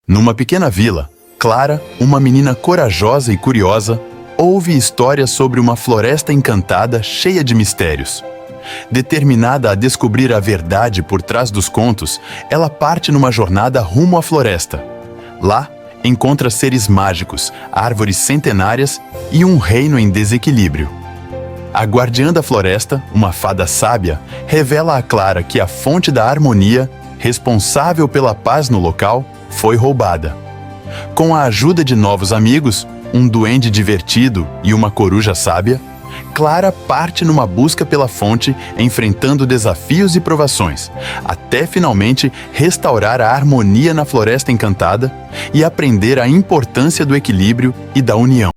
Numa pequena vila, Clara, uma menina corajosa e curiosa, ouve histórias sobre uma floresta encantada cheia de mistérios. Determinada a descobrir a verdade por trás dos contos, ela parte numa jornada rumo à floresta. Lá, encontra seres mágicos, árvores centenárias e um reino em desequilíbrio. A guardiã da floresta, uma fada sábia, revela a Clara que a fonte da harmonia, responsável pela paz no local, foi roubada. Com a ajuda de novos amigos, um duende divertido e uma coruja sábia, Clara parte numa busca pela fonte, enfrentando desafios e provações, até finalmente restaurar a harmonia na Floresta Encantada e aprender a importância do equilíbrio e da união.